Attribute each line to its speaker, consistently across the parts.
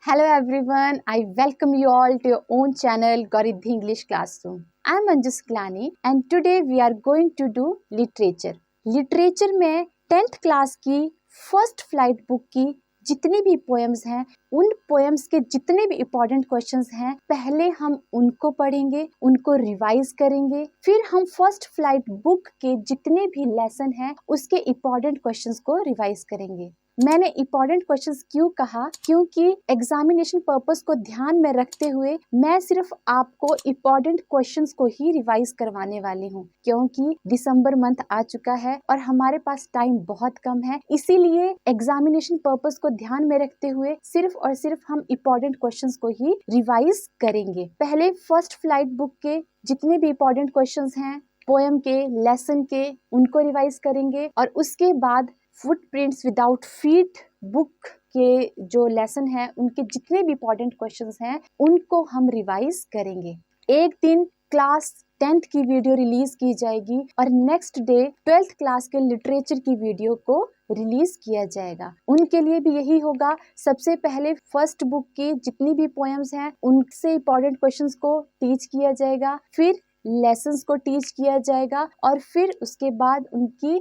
Speaker 1: Hello everyone, I welcome you all to your own channel Gauriddhi English Classroom. I am Anjus Klani and today we are going to do literature. Literature में 10th class की first flight book की जितनी भी poems हैं उन poems के जितने भी इम्पोर्टेंट क्वेश्चंस हैं पहले हम उनको पढ़ेंगे, उनको रिवाइज करेंगे, फिर हम फर्स्ट फ्लाइट बुक के जितने भी लेसन हैं उसके इम्पोर्टेंट क्वेश्चंस को रिवाइज करेंगे। मैंने इम्पोर्टेंट क्वेश्चंस क्यों कहा, क्योंकि एग्जामिनेशन पर्पस को ध्यान में रखते हुए मैं सिर्फ आपको इम्पोर्टेंट क्वेश्चंस को ही रिवाइज करवाने वाली हूँ, क्योंकि दिसंबर मंथ आ चुका है और हमारे पास टाइम बहुत कम है। इसीलिए एग्जामिनेशन पर्पस को ध्यान में रखते हुए सिर्फ और सिर्फ हम इम्पोर्टेंट क्वेश्चंस को ही रिवाइज करेंगे। पहले फर्स्ट फ्लाइट बुक के जितने भी इम्पोर्टेंट क्वेश्चंस हैं पोएम के, लेसन के, उनको रिवाइज करेंगे और उसके बाद फुटप्रिंट्स विदाउट फीट बुक के जो लेसन है उनके जितने भी इम्पोर्टेंट क्वेश्चंस हैं उनको हम रिवाइज करेंगे। एक दिन क्लास 10th की वीडियो रिलीज की जाएगी और नेक्स्ट डे 12th क्लास के लिटरेचर की वीडियो को रिलीज किया जाएगा। उनके लिए भी यही होगा, सबसे पहले फर्स्ट बुक की जितनी भी पोएम्स हैं उनसे इम्पोर्टेंट क्वेश्चंस को टीच किया जाएगा, फिर लेसन्स को टीच किया जाएगा और फिर उसके बाद उनकी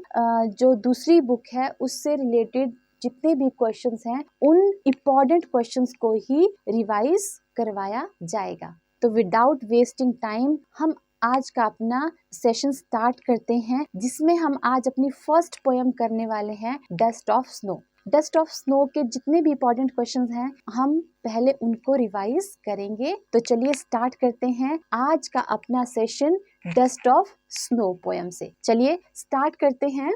Speaker 1: जो दूसरी बुक है उससे रिलेटेड जितने भी क्वेश्चंस हैं उन इम्पोर्टेंट क्वेश्चंस को ही रिवाइज करवाया जाएगा। तो विदाउट वेस्टिंग टाइम हम आज का अपना सेशन स्टार्ट करते हैं, जिसमें हम आज अपनी फर्स्ट पोएम करने वाले हैं dust of snow. Dust of snow के जितने भी इम्पोर्टेंट क्वेश्चंस हैं हम पहले उनको रिवाइज करेंगे। तो चलिए स्टार्ट करते हैं आज का अपना session dust of snow poem से। चलिए स्टार्ट करते हैं।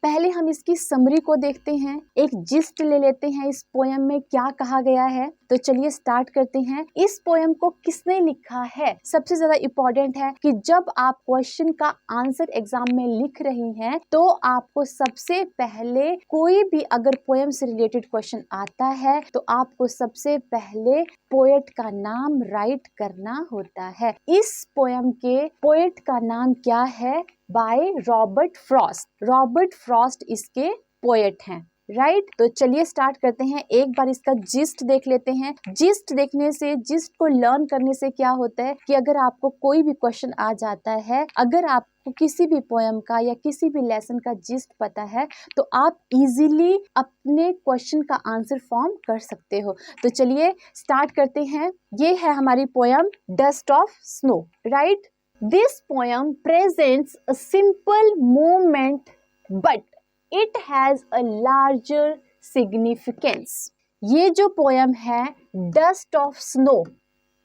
Speaker 1: पहले हम इसकी समरी को देखते हैं, एक जिस्ट ले लेते हैं इस पोएम में क्या कहा गया है। तो चलिए स्टार्ट करते हैं। इस पोएम को किसने लिखा है, सबसे ज्यादा इम्पोर्टेंट है कि जब आप क्वेश्चन का आंसर एग्जाम में लिख रही हैं तो आपको सबसे पहले कोई भी अगर पोएम से रिलेटेड क्वेश्चन आता है तो आपको सबसे पहले पोएट का नाम राइट करना होता है। इस पोएम के पोएट का नाम क्या है? By Robert Frost. Robert Frost इसके पोएट हैं, राइट। तो चलिए स्टार्ट करते हैं। एक बार इसका जिस्ट देख लेते हैं। जिस्ट देखने से, जिस्ट को लर्न करने से क्या होता है कि अगर आपको कोई भी क्वेश्चन आ जाता है, अगर आपको किसी भी पोएम का या किसी भी लेसन का जिस्ट पता है तो आप इजीली अपने क्वेश्चन का आंसर फॉर्म कर सकते हो। तो चलिए स्टार्ट करते हैं। ये है हमारी poem dust of snow, right. This poem presents a simple moment, but it has a larger significance. ये जो पोएम है डस्ट ऑफ स्नो,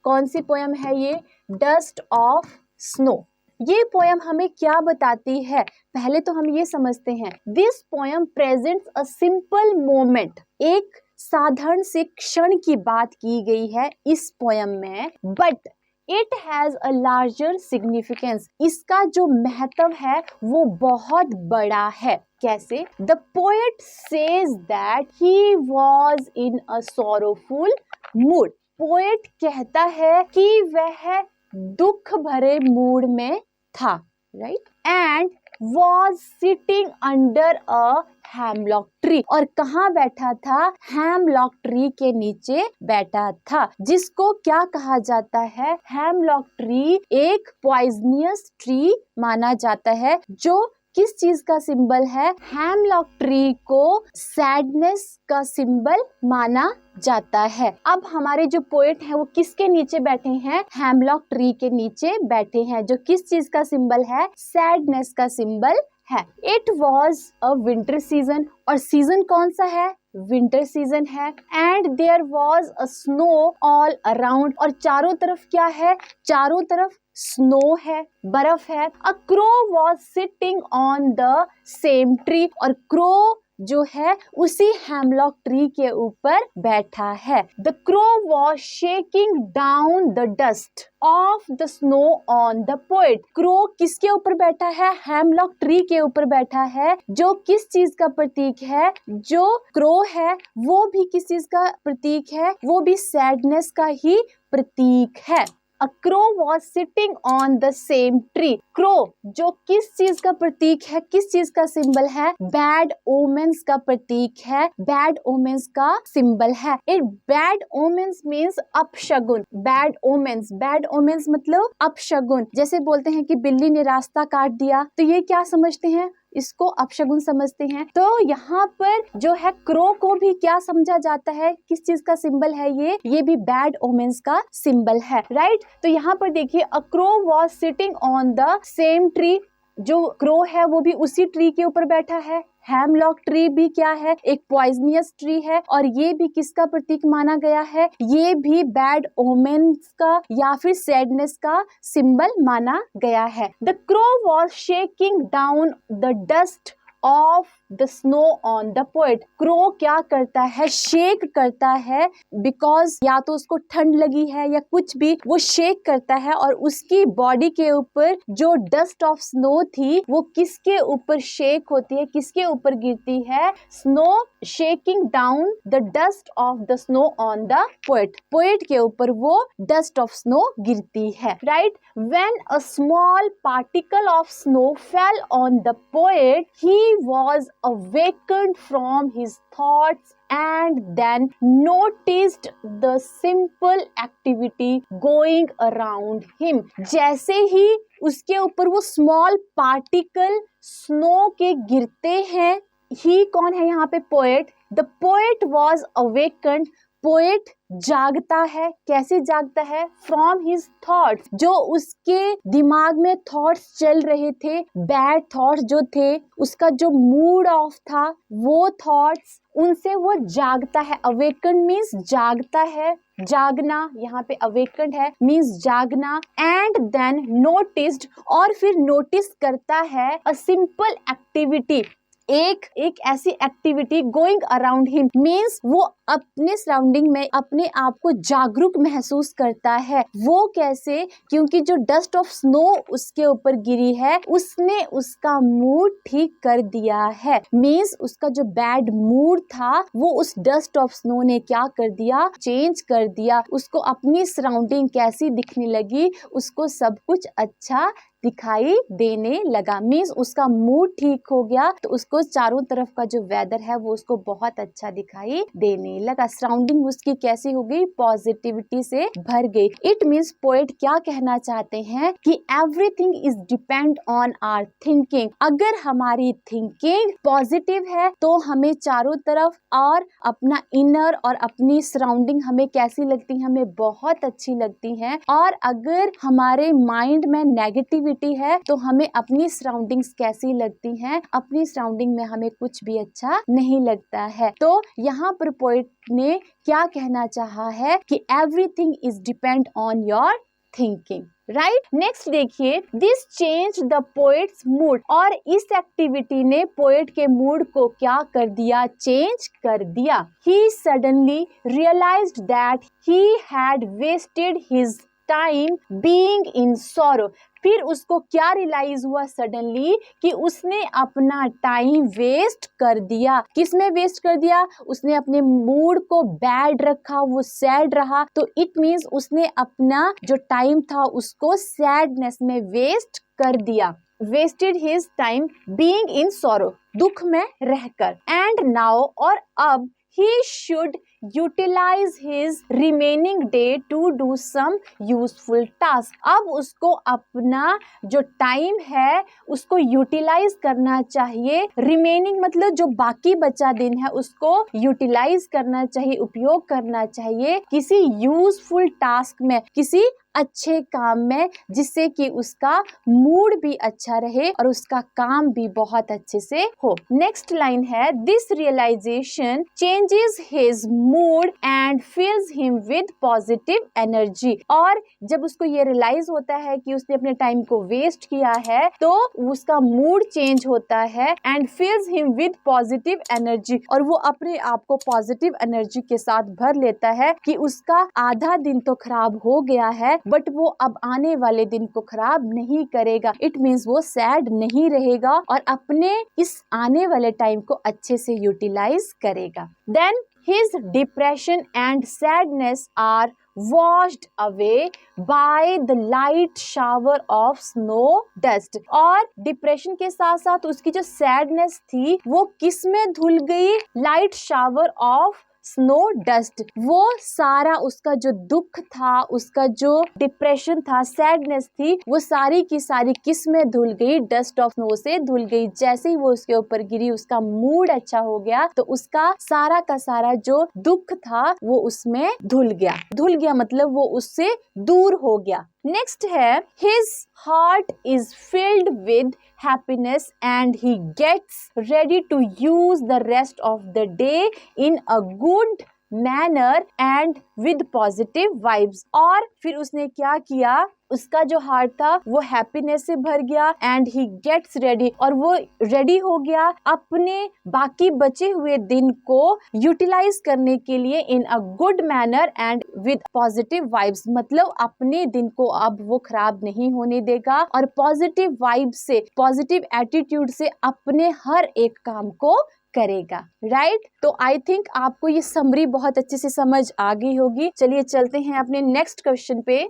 Speaker 1: कौन सी पोएम है ये? Dust of snow. ये पोएम हमें क्या बताती है, पहले तो हम ये समझते हैं। This poem presents a simple moment, एक साधारण से क्षण की बात की गई है इस पोएम में, but it has a larger significance. इसका जो महत्व है वो बहुत बड़ा है। कैसे? The poet says that he was in a sorrowful mood. Poet कहता है कि वह दुख भरे मूड में था, right, and was sitting under a hemlock tree. और कहाँ बैठा था? हैमलॉक ट्री के नीचे बैठा था, जिसको क्या कहा जाता है? हैमलॉक ट्री एक पॉइजनियस ट्री माना जाता है, जो किस चीज का सिंबल है? हैमलॉक ट्री को सैडनेस का सिंबल माना जाता है। अब हमारे जो पोएट हैं वो किसके नीचे बैठे हैं? हैमलॉक ट्री के नीचे बैठे हैं, जो किस चीज का सिंबल है? सैडनेस का सिंबल है। It was a winter season, और सीजन कौन सा है? विंटर सीजन है। And there was a snow all around, और चारों तरफ क्या है? चारों तरफ स्नो है, बर्फ है। A crow was sitting on the same tree, और क्रो जो है उसी हैमलॉक ट्री के ऊपर बैठा है। The crow was shaking down the dust of the snow on the poet. Crow किसके ऊपर बैठा है? हैमलॉक ट्री के ऊपर बैठा है, जो किस चीज का प्रतीक है? जो क्रो है वो भी किस चीज का प्रतीक है? वो भी सैडनेस का ही प्रतीक है। A crow was sitting on the same tree. Crow जो किस चीज का प्रतीक है, किस चीज का सिंबल है? बैड ओमेंस का प्रतीक है, बैड ओमेंस का सिंबल है। इट बैड ओमेंस मीन्स अपशगुन। बैड ओमेंस मतलब अपशगुन। जैसे बोलते हैं कि बिल्ली ने रास्ता काट दिया, तो ये क्या समझते हैं? इसको अपशगुन समझते हैं। तो यहाँ पर जो है क्रो को भी क्या समझा जाता है, किस चीज का सिंबल है ये भी बैड ओमेंस का सिंबल है, राइट। तो यहाँ पर देखिए, a crow was sitting on the same tree. जो क्रो है वो भी उसी ट्री के ऊपर बैठा है। हेमलॉक ट्री भी क्या है? एक पॉइजनियस ट्री है, और ये भी किसका प्रतीक माना गया है? ये भी बैड ओमेन्स का या फिर सैडनेस का सिंबल माना गया है। The crow was shaking down the dust of the snow on the poet. Crow क्या करता है? शेक करता है, बिकॉज या तो उसको ठंड लगी है या कुछ भी, वो शेक करता है और उसकी बॉडी के ऊपर जो डस्ट ऑफ स्नो थी वो किसके ऊपर शेक होती है, किसके ऊपर गिरती है? Snow shaking down the dust of the snow on the poet. Poet के ऊपर वो डस्ट ऑफ स्नो गिरती है, right. When a small particle of snow fell on the poet, he was awakened from his thoughts and then noticed the simple activity going around him। जैसे ही उसके ऊपर वो small particle snow के गिरते हैं, ही कौन है यहाँ पे? Poet. The poet was awakened. Poet जागता है। कैसे जागता है? From his thoughts. जो उसके दिमाग में थॉट्स चल रहे थे, बैड थॉट्स जो थे, उसका जो मूड ऑफ था, वो थॉट्स, उनसे वो जागता है। अवेकन मीन्स जागता है, जागना। यहाँ पे अवेकन है मीन्स जागना। एंड देन नोटिस्ड, और फिर नोटिस करता है अ सिंपल एक्टिविटी, एक ऐसी activity going around him, means वो अपने सराउंडिंग में अपने आप को जागरूक महसूस करता है। वो कैसे? क्योंकि जो डस्ट ऑफ स्नो उसके ऊपर गिरी है, उसने उसका मूड ठीक कर दिया है। मीन्स उसका जो बैड मूड था वो उस डस्ट ऑफ स्नो ने क्या कर दिया? चेंज कर दिया। उसको अपनी सराउंडिंग कैसी दिखने लगी? उसको सब कुछ अच्छा दिखाई देने लगा। मीन्स उसका मूड ठीक हो गया, तो उसको चारों तरफ का जो वेदर है वो उसको बहुत अच्छा दिखाई देने लगा। सराउंडिंग उसकी कैसी हो गई? पॉजिटिविटी से भर गई। इट मीन्स पोएट क्या कहना चाहते हैं कि everything is depend on our thinking. अगर हमारी थिंकिंग पॉजिटिव है तो हमें चारों तरफ और अपना इनर और अपनी सराउंडिंग हमें कैसी लगती है? हमें बहुत अच्छी लगती है। और अगर हमारे माइंड में नेगेटिविटी है तो हमें अपनी सराउंडिंग्स कैसी लगती हैं? अपनी सराउंडिंग में हमें कुछ भी अच्छा नहीं लगता है। तो यहाँ पर पोएट ने क्या कहना चाहा है कि everything is depend on your thinking, right. Next देखिए, this change the poets mood. और इस एक्टिविटी ने पोएट के मूड को क्या कर दिया? चेंज कर दिया। He suddenly realized that he had wasted his time being in sorrow. फिर उसको क्या रियलाइज हुआ सडनली? कि उसने अपना टाइम वेस्ट कर दिया। किसमें वेस्ट कर दिया? उसने अपने मूड को बैड रखा, वो सैड रहा, तो इट मीन्स उसने अपना जो टाइम था उसको सैडनेस में वेस्ट कर दिया। Wasted his time being in sorrow, दुख में रहकर। एंड नाउ, और अब, he should utilize his remaining day to do some useful task। अब उसको अपना जो टाइम है उसको यूटिलाइज करना चाहिए। रिमेनिंग मतलब जो बाकी बचा दिन है उसको यूटिलाइज करना चाहिए, उपयोग करना चाहिए किसी यूजफुल टास्क में, किसी अच्छे काम में, जिससे कि उसका मूड भी अच्छा रहे और उसका काम भी बहुत अच्छे से हो। नेक्स्ट लाइन है, this realization changes his mood and fills him with positive energy. और जब उसको ये रियलाइज होता है कि उसने अपने टाइम को वेस्ट किया है तो उसका मूड चेंज होता है and fills him with positive energy, और वो अपने आप को पॉजिटिव एनर्जी के साथ भर लेता है कि उसका आधा दिन तो खराब हो गया है बट वो अब आने वाले दिन को खराब नहीं करेगा। इट मीन्स वो सैड नहीं रहेगा और अपने इस आने वाले टाइम को अच्छे से यूटिलाइज करेगा। Then his depression and sadness are washed away by the light shower of snow dust। और डिप्रेशन के साथ साथ उसकी जो सैडनेस थी वो किस में धुल गई? Light shower of snow dust. वो सारा उसका जो दुख था, उसका जो डिप्रेशन था, सैडनेस थी, वो सारी की सारी किस में धुल गई? डस्ट ऑफ स्नो से धुल गई। जैसे ही वो उसके ऊपर गिरी उसका मूड अच्छा हो गया, तो उसका सारा का सारा जो दुख था वो उसमें धुल गया। धुल गया मतलब वो उससे दूर हो गया। नेक्स्ट है his heart is filled with happiness and he gets ready to use the rest of the day in a good manner and with positive vibes। और फिर उसने क्या किया? उसका जो हार्ट था वो हैप्पीनेस से भर गया एंड ही गेट्स रेडी, और वो रेडी हो गया अपने बाकी बचे हुए दिन को यूटिलाइज करने के लिए in a good manner and with positive vibes. मतलब अपने दिन को अब वो खराब नहीं होने देगा और पॉजिटिव वाइब से, पॉजिटिव एटीट्यूड से अपने हर एक काम को करेगा। राइट? तो आई थिंक आपको ये समरी बहुत अच्छे से समझ आ गई होगी। चलिए चलते हैं अपने नेक्स्ट क्वेश्चन पे।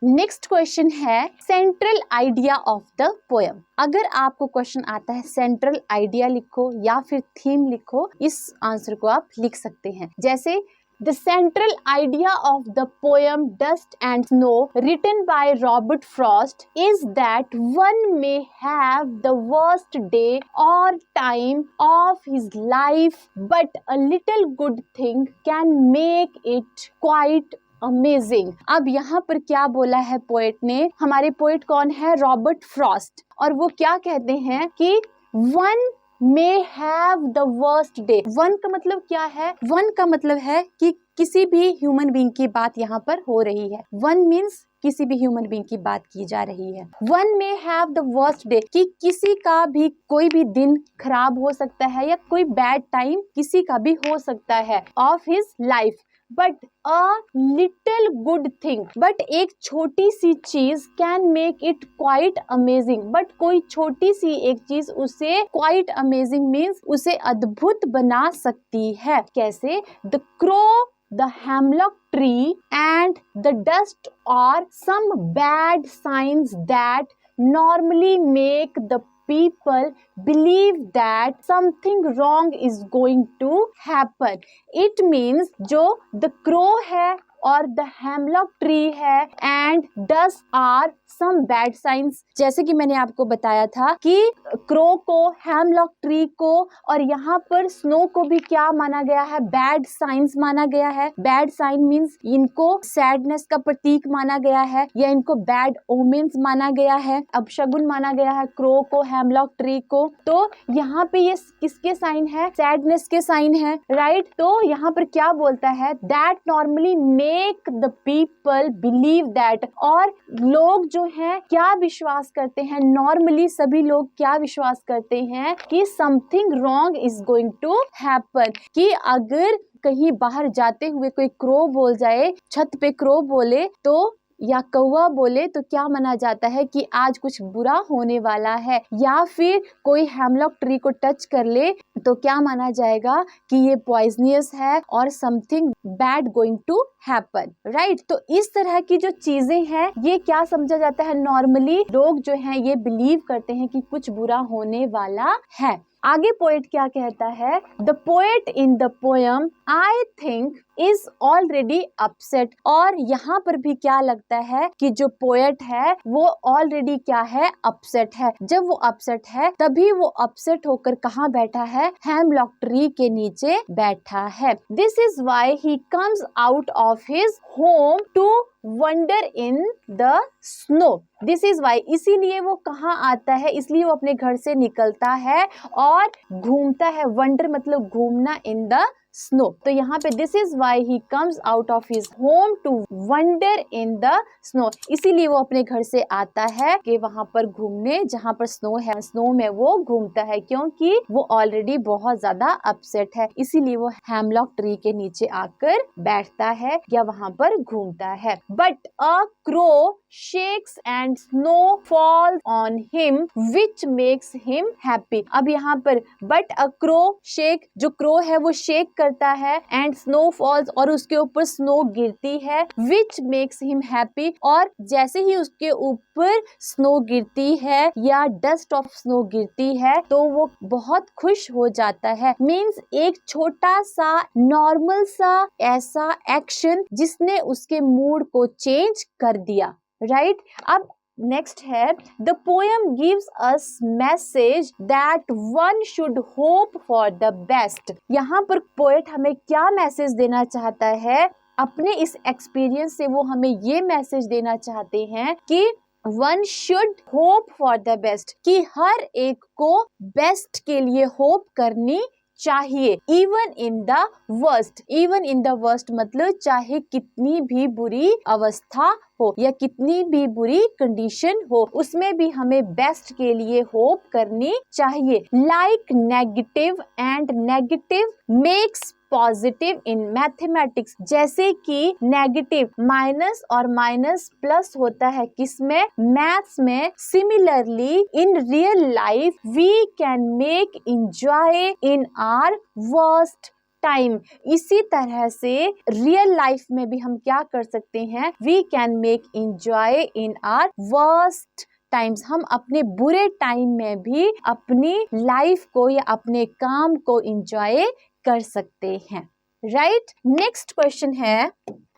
Speaker 1: नेक्स्ट क्वेश्चन है central idea of the poem. अगर आपको क्वेश्चन आता है सेंट्रल आइडिया लिखो या फिर थीम लिखो, इस आंसर को आप लिख सकते हैं। जैसे The central idea of the poem Dust and Snow, written by Robert Frost, is that one may have the worst day or time of his life, but a little good thing can make it quite amazing. अब यहाँ पर क्या बोला है poet ने? हमारे poet कौन है? Robert Frost. और वो क्या कहते हैं कि one may have the worst day। One का मतलब क्या है? वन का मतलब है कि किसी भी ह्यूमन बीइंग की बात यहाँ पर हो रही है। वन मीन्स किसी भी ह्यूमन बीइंग की बात की जा रही है। वन में हैव द वर्स्ट डे, कि किसी का भी कोई भी दिन खराब हो सकता है या कोई बैड टाइम किसी का भी हो सकता है of his life, but a little good thing, but एक छोटी सी चीज can make it quite amazing. But कोई छोटी सी एक चीज उसे क्वाइट अमेजिंग मीन्स उसे अद्भुत बना सकती है। कैसे? The crow, the hemlock tree and the dust are some bad signs that normally make the people believe that something wrong is going to happen। It means जो the crow है और the hemlock tree है and dust are some bad signs। जैसे कि मैंने आपको बताया था कि क्रो को, हेमलॉक ट्री को और यहाँ पर स्नो को भी क्या माना गया है? बैड साइंस माना गया है। बैड साइन मीन्स इनको सैडनेस का प्रतीक माना गया है या इनको बैड ओमेन्स माना गया है, अपशगुन माना गया है क्रो को, हेमलॉक ट्री को। तो यहाँ पे ये किसके साइन है? सैडनेस के साइन है। राइट? तो यहाँ पर क्या बोलता है? That normally make the people believe that. और लोग जो हैं क्या विश्वास करते हैं? नॉर्मली सभी लोग क्या विश्वास करते हैं कि something wrong is going to happen, कि अगर कहीं बाहर जाते हुए कोई क्रो बोल जाए, छत पे क्रो बोले तो या कौवा बोले तो क्या माना जाता है कि आज कुछ बुरा होने वाला है। या फिर कोई हेमलॉक ट्री को टच कर ले तो क्या माना जाएगा कि ये पॉइजनियस है और something bad going to happen. Right? तो इस तरह की जो चीजें हैं ये क्या समझा जाता है? नॉर्मली लोग जो हैं ये बिलीव करते हैं कि कुछ बुरा होने वाला है। आगे पोएट क्या कहता है? The poet in the poem I think is already upset. और यहाँ पर भी क्या लगता है कि जो पोएट है वो ऑलरेडी क्या है? अपसेट है। जब वो अपसेट है तभी वो अपसेट होकर कहाँ बैठा है? हेमलॉक ट्री के नीचे बैठा है। This is why he comes out of his home to wander in the snow. This is why, इसीलिए वो कहाँ आता है? इसलिए वो अपने घर से निकलता है और घूमता है। वंडर मतलब घूमना, इन द स्नो। तो यहाँ पे this is why he comes out of his home to wander in the snow. इसीलिए वो अपने घर से आता है कि वहां पर घूमने जहां पर स्नो है, स्नो में वो घूमता है, क्योंकि वो ऑलरेडी बहुत ज्यादा अपसेट है। इसीलिए वो हेमलॉक ट्री के नीचे आकर बैठता है या वहां पर घूमता है। But a crow shakes and snow falls on him which makes him happy. अब यहाँ पर but a crow shake, जो crow है वो shake करता है and snow falls और उसके ऊपर snow गिरती है which makes him happy, और जैसे ही उसके ऊपर snow गिरती है या dust of snow गिरती है तो वो बहुत खुश हो जाता है. मीन्स एक छोटा सा नॉर्मल सा ऐसा एक्शन जिसने उसके मूड को चेंज कर दिया. राइट अब नेक्स्ट है the poem gives us message that one should hope for the best. यहाँ पर पोएट हमें क्या मैसेज देना चाहता है? अपने इस एक्सपीरियंस से वो हमें ये मैसेज देना चाहते हैं कि one should hope for the best, कि हर एक को बेस्ट के लिए होप करनी चाहिए. Even in the worst, even in the worst मतलब चाहे कितनी भी बुरी अवस्था हो या कितनी भी बुरी कंडीशन हो उसमें भी हमें बेस्ट के लिए होप करनी चाहिए. Like negative and negative makes positive in mathematics, जैसे कि नेगेटिव माइनस और माइनस प्लस होता है किसमें? मैथ्स में. Similarly in real life we can make enjoy in our worst time. इसी तरह से रियल लाइफ में भी हम क्या कर सकते हैं? We can make enjoy in our worst times. हम अपने बुरे टाइम में भी अपनी लाइफ को या अपने काम को एंजॉय कर सकते हैं. राइट नेक्स्ट क्वेश्चन है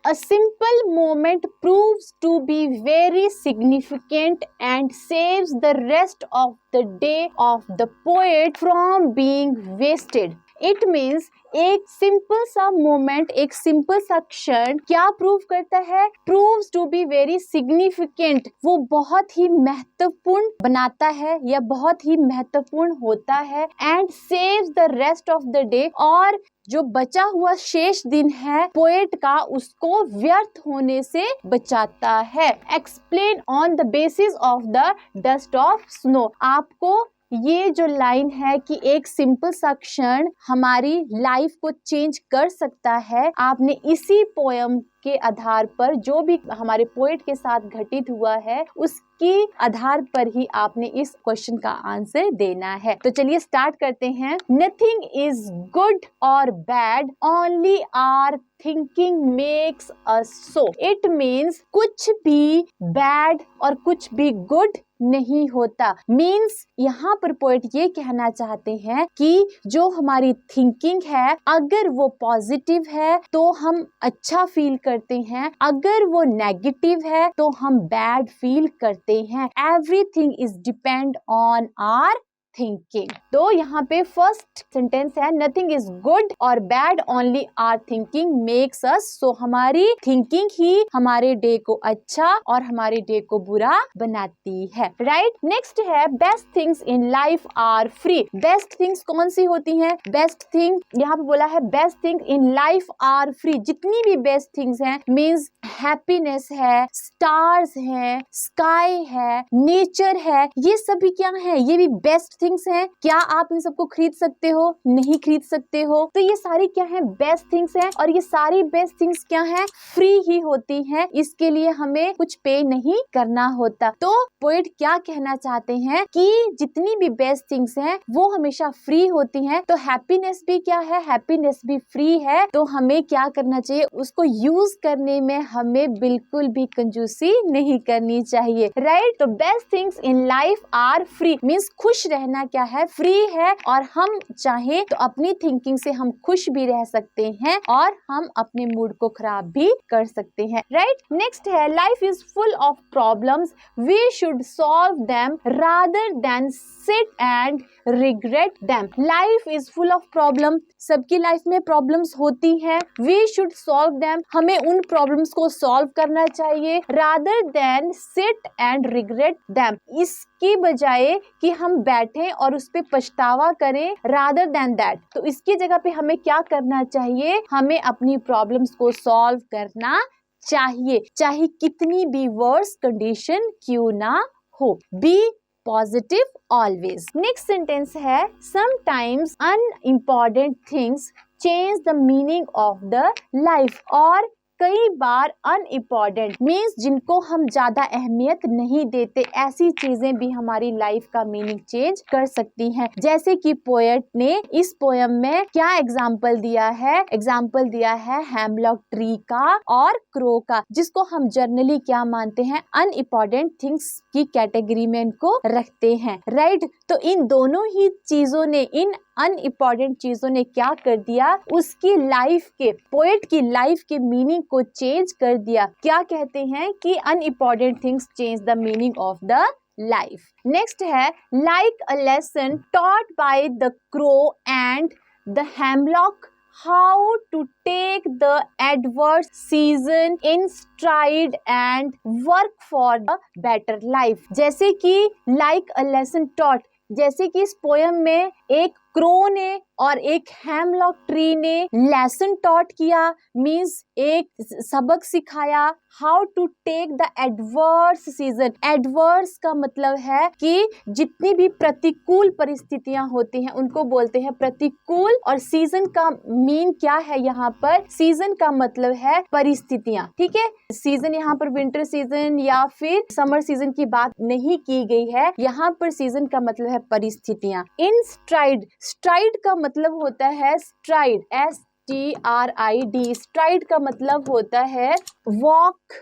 Speaker 1: A simple moment proves to be very significant and saves the rest of the day of the poet from being wasted. It means एक सिंपल सा मोमेंट, एक सिंपल सा क्षण क्या प्रूव करता है? Proves to be very significant, वो बहुत ही महत्वपूर्ण बनाता है या बहुत ही महत्वपूर्ण होता है. And saves the rest of the day, और जो बचा हुआ शेष दिन है पोएट का उसको व्यर्थ होने से बचाता है. Explain on the basis of the dust of snow. आपको ये जो लाइन है कि एक सिंपल सा क्षण हमारी लाइफ को चेंज कर सकता है, आपने इसी पोएम के आधार पर जो भी हमारे पोएट के साथ घटित हुआ है उसके आधार पर ही आपने इस क्वेश्चन का आंसर देना है. तो चलिए स्टार्ट करते हैं. नथिंग इज गुड और bad, only our thinking makes us so. It means कुछ भी बैड और कुछ भी गुड नहीं होता. मीन्स यहाँ पर पोएट ये कहना चाहते हैं कि जो हमारी थिंकिंग है अगर वो पॉजिटिव है तो हम अच्छा फील करते हैं, अगर वो नेगेटिव है तो हम बैड फील करते हैं. Everything is depend on our thinking. तो यहाँ पे फर्स्ट सेंटेंस है नथिंग इज गुड और bad, only our thinking makes us so. हमारी थिंकिंग ही हमारे डे को अच्छा और हमारे डे को बुरा बनाती है. राइट नेक्स्ट है best things in life are free. Best things कौन सी होती हैं? बेस्ट थिंग यहाँ पे बोला है best thing in life are free. जितनी भी बेस्ट थिंग्स हैं मीन्स हैप्पीनेस है, स्टार्स है, स्काई है, नेचर है, ये सभी क्या है? ये भी बेस्ट थिंग्स हैं. क्या आप इन सबको खरीद सकते हो? नहीं खरीद सकते हो. तो ये सारी क्या है? बेस्ट थिंग्स हैं. और ये सारी बेस्ट थिंग्स क्या है? फ्री ही होती हैं. इसके लिए हमें कुछ पे नहीं करना होता. तो पोएट क्या कहना चाहते हैं कि जितनी भी बेस्ट थिंग्स हैं वो हमेशा फ्री होती हैं. तो हैप्पीनेस भी क्या है? हैप्पीनेस भी फ्री है. तो हमें क्या करना चाहिए? उसको यूज करने में हमें बिल्कुल भी कंजूसी नहीं करनी चाहिए. राइट तो best things in life are free means खुश रहना क्या है? फ्री है. और हम चाहें तो अपनी थिंकिंग से हम खुश भी रह सकते हैं और हम अपने मूड को खराब भी कर सकते हैं. राइट नेक्स्ट है life is full of problems, we should solve them rather than sit and regret them. Life is full of problem, सबकी लाइफ में प्रॉब्लम्स होती हैं. वी शुड सॉल्व देम, हमें उन प्रॉब्लम्स को सॉल्व करना चाहिए. Rather than sit and regret them, इसकी बजाय कि हम बैठें और उस पे पछतावा करें. रादर देन दैट, तो इसकी जगह पे हमें क्या करना चाहिए? हमें अपनी प्रॉब्लम्स को सॉल्व करना चाहिए, चाहे कितनी भी वर्स कंडीशन क्यों ना हो. Be positive always. Next sentence है sometimes unimportant things change the meaning of the life. और कई बार अनइम्पॉर्टेंट मीन्स जिनको हम ज्यादा अहमियत नहीं देते, ऐसी चीजें भी हमारी लाइफ का मीनिंग चेंज कर सकती हैं। जैसे कि पोएट ने इस पोयम में क्या एग्जाम्पल दिया है? एग्जाम्पल दिया है हेमलॉक ट्री का और क्रो का, जिसको हम जर्नली क्या मानते हैं? अनइम्पॉर्टेंट थिंग्स की कैटेगरी में इनको रखते हैं, राइट। तो इन दोनों ही चीजों ने, इन अनइम्पॉर्टेंट चीजों ने क्या कर दिया? उसकी लाइफ के, पोएट की लाइफ के मीनिंग को चेंज कर दिया। क्या कहते हैं कि unimportant things change the meaning of the life. Next है like a lesson taught by the crow and the hemlock, how to take the adverse season in stride and work for a better life। जैसे कि like a lesson taught, जैसे कि इस poem में एक crow ने और एक हेमलॉक ट्री ने लेसन टॉट किया, मीन्स एक सबक सिखाया। How to take the adverse season, adverse का मतलब है कि जितनी भी प्रतिकूल परिस्थितियां होती हैं उनको बोलते हैं प्रतिकूल, और सीजन का मीन क्या है यहाँ पर? सीजन का मतलब है परिस्थितियां, ठीक है। सीजन यहाँ पर विंटर सीजन या फिर समर सीजन की बात नहीं की गई है, यहाँ पर सीजन का मतलब है परिस्थितियां। इन स्ट्राइड, स्ट्राइड का मतलब होता है स्ट्राइड, STRID, स्ट्राइड का मतलब होता है walk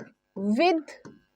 Speaker 1: with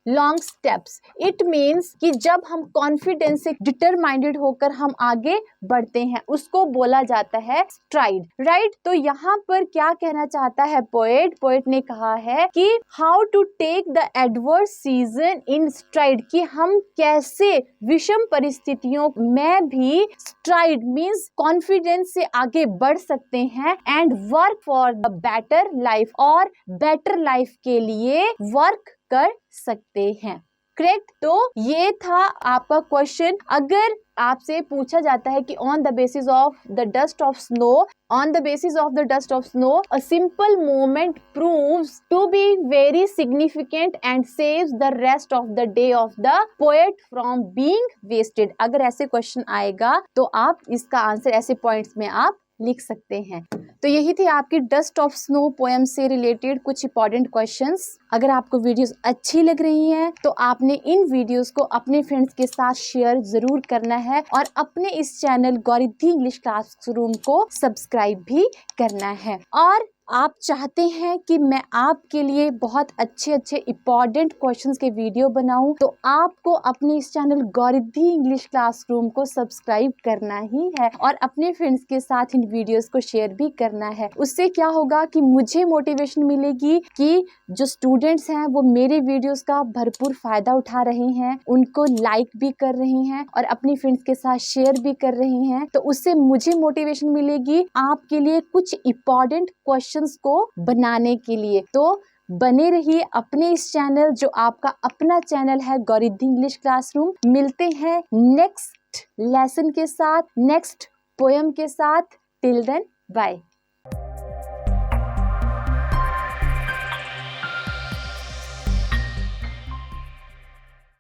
Speaker 1: long steps. It means कि जब हम कॉन्फिडेंस से डिटरमाइंडेड होकर हम आगे बढ़ते हैं, उसको बोला जाता है स्ट्राइड, राइट। तो यहाँ पर क्या कहना चाहता है पोएट? पोएट ने कहा है कि how to take the adverse season in stride, कि हम कैसे विषम परिस्थितियों में भी स्ट्राइड मीन्स कॉन्फिडेंस से आगे बढ़ सकते हैं, and work for the better life, और बेटर लाइफ के लिए वर्क कर सकते हैं, करेक्ट। तो ये था आपका क्वेश्चन। अगर आपसे पूछा जाता है कि on the basis of the dust of snow, on the basis of the dust of snow a simple movement proves to be very significant and saves the rest of the day of the poet from being wasted. अगर ऐसे question आएगा तो आप इसका answer ऐसे points में आप लिख सकते हैं। तो यही थी आपकी डस्ट ऑफ स्नो पोएम से रिलेटेड कुछ इंपॉर्टेंट क्वेश्चंस। अगर आपको वीडियोस अच्छी लग रही हैं तो आपने इन वीडियोस को अपने फ्रेंड्स के साथ शेयर जरूर करना है, और अपने इस चैनल गौरिद्धि इंग्लिश क्लासरूम को सब्सक्राइब भी करना है। और आप चाहते हैं कि मैं आपके लिए बहुत अच्छे अच्छे इंपॉर्टेंट क्वेश्चंस के वीडियो बनाऊं, तो आपको अपने इस चैनल गौरिद्धि इंग्लिश क्लासरूम को सब्सक्राइब करना ही है, और अपने फ्रेंड्स के साथ इन वीडियोस को शेयर भी करना है। उससे क्या होगा कि मुझे मोटिवेशन मिलेगी कि जो स्टूडेंट्स हैं वो मेरे वीडियोस का भरपूर फायदा उठा रहे हैं, उनको लाइक भी कर रहे हैं और अपने फ्रेंड्स के साथ शेयर भी कर रहे हैं। तो उससे मुझे मोटिवेशन मिलेगी आपके लिए कुछ इंपॉर्टेंट क्वेश्चन को बनाने के लिए। तो बने रहिए अपने इस चैनल, जो आपका अपना चैनल है गौरिद्धि इंग्लिश क्लासरूम। मिलते हैं नेक्स्ट लेसन के साथ, नेक्स्ट पोएम के साथ। Till then bye.